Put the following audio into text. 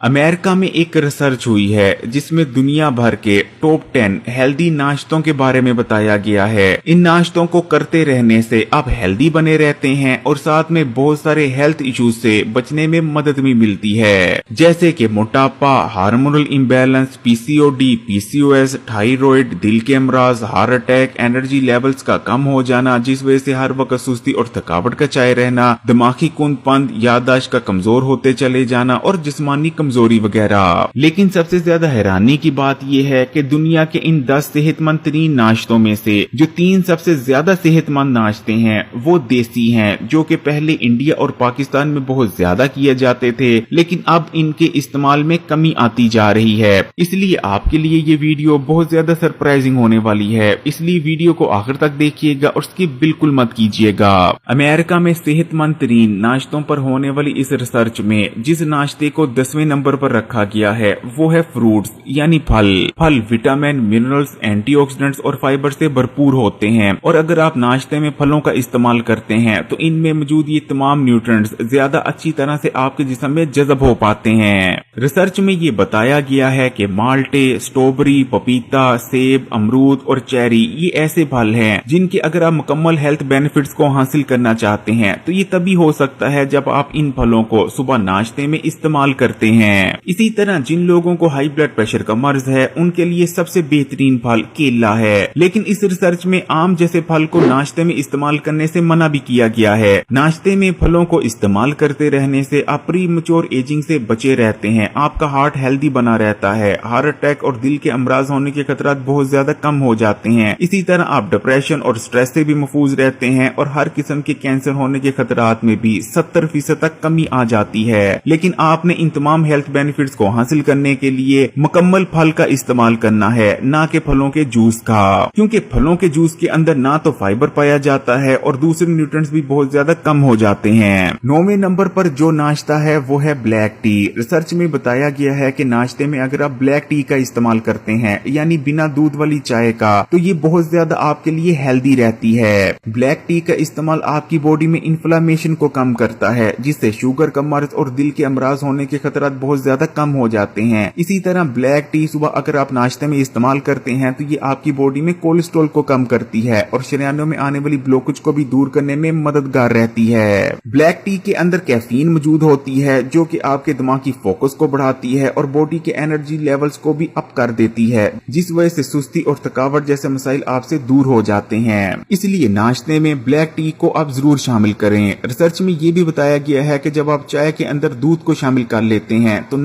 America में एक research हुई है जिसमें दुनिया भर के टॉप 10 हेल्दी नाश्तों के बारे में बताया गया है। इन नाश्तों को करते रहने से आप हेल्दी बने रहते हैं और साथ में बहुत सारे हेल्थ इश्यूज से बचने में मदद भी मिलती है, जैसे कि मोटापा, hormonal imbalance, PCOD, PCOS, thyroid, दिल के अमराज, हार्ट अटैक, एनर्जी लेवल्स का कम हो जाना जिस वजह से हर वक्त सुस्ती और थकावट का छाए रहना, दिमागी कुंदपन, याददाश्त का कमजोर होते चले जाना और जिस्मानी कमजोरी वगैरह। लेकिन सबसे ज्यादा हैरानी की बात यह है कि दुनिया के इन 10 सेहतमंद तरीन नाश्तों में से जो 3 सबसे ज्यादा सेहतमंद नाश्ते हैं वो देसी हैं, जो कि पहले इंडिया और पाकिस्तान में बहुत ज्यादा किए जाते थे, लेकिन अब इनके इस्तेमाल में कमी आती जा रही है। इसलिए आपके लिए ये वीडियो बहुत ज्यादा सरप्राइजिंग होने वाली है, इसलिए वीडियो को आखिर तक देखिएगा और स्किप बिल्कुल मत कीजिएगा। अमेरिका में सेहतमंद तरीन नाश्तों पर होने वाली इस रिसर्च में जिस नाश्ते को 10वें नंबर पर रखा गया है वो है फ्रूट्स यानी फल। फल विटामिन, मिनरल्स, एंटीऑक्सीडेंट्स और फाइबर से भरपूर होते हैं और अगर आप नाश्ते में फलों का इस्तेमाल करते हैं तो इनमें मौजूद ये तमाम न्यूट्रिएंट्स ज्यादा अच्छी तरह से आपके जिस्म में जज़ब हो पाते हैं। रिसर्च में ये बताया गया है कि माल्टे, स्ट्रॉबेरी, पपीता, सेब, अमरूद और चेरी ये ऐसे फल हैं जिनके अगर आप मुकम्मल हेल्थ बेनिफिट्स को हासिल करना चाहते हैं तो ये तभी हो सकता है जब आप इन फलों को सुबह नाश्ते में इस्तेमाल करते हैं। इसी तरह जिन लोगों को हाई ब्लड प्रेशर का मर्ज है उनके लिए सबसे बेहतरीन फल केला है, लेकिन इस रिसर्च में आम जैसे फल को नाश्ते में इस्तेमाल करने से मना भी किया गया है। नाश्ते में फलों को इस्तेमाल करते रहने से आप प्री मैच्योर एजिंग से बचे रहते हैं, आपका हार्ट हेल्दी बना रहता है, हार्ट अटैक और दिल के अमराज होने के खतरात बहुत ज्यादा कम हो जाते हैं। इसी तरह आप डिप्रेशन और स्ट्रेस से भी महफूज रहते हैं और हर किस्म के कैंसर होने के खतरात में भी 70% तक कमी आ जाती है। लेकिन आपने इन तमाम हेल्थ बेनिफिट्स को हासिल करने के लिए मुकम्मल फल का इस्तेमाल करना है, ना कि फलों के जूस का, क्योंकि फलों के जूस के अंदर ना तो फाइबर पाया जाता है और दूसरे न्यूट्रिएंट्स भी बहुत ज्यादा कम हो जाते हैं। 9वें नंबर पर जो नाश्ता है वो है ब्लैक टी। रिसर्च में बताया गया है कि नाश्ते में अगर आप ब्लैक टी का इस्तेमाल करते हैं यानी बिना दूध वाली चाय का, तो ये बहुत ज्यादा आपके लिए हेल्दी रहती है। ब्लैक टी का इस्तेमाल आपकी बॉडी में इन्फ्लेमेशन को कम करता है, जिससे शुगर का मर्ज और दिल के अमराज होने के खतरात बहुत ज्यादा कम हो जाते हैं। इसी तरह ब्लैक टी सुबह अगर आप नाश्ते में इस्तेमाल करते हैं तो ये आपकी बॉडी में कोलेस्ट्रॉल को कम करती है और शरीरों में आने वाली ब्लॉकेज को भी दूर करने में मददगार रहती है। ब्लैक टी के अंदर कैफीन मौजूद होती है जो कि आपके दिमाग की फोकस को बढ़ाती है और बॉडी के एनर्जी लेवल्स को भी अप कर देती है, जिस वजह से सुस्ती और थकावट जैसे मसाइल आपसे दूर हो जाते हैं। इसलिए नाश्ते में ब्लैक टी को आप जरूर शामिल करें। रिसर्च में ये भी बताया गया है कि जब आप चाय के अंदर दूध को शामिल कर लेते हैं तो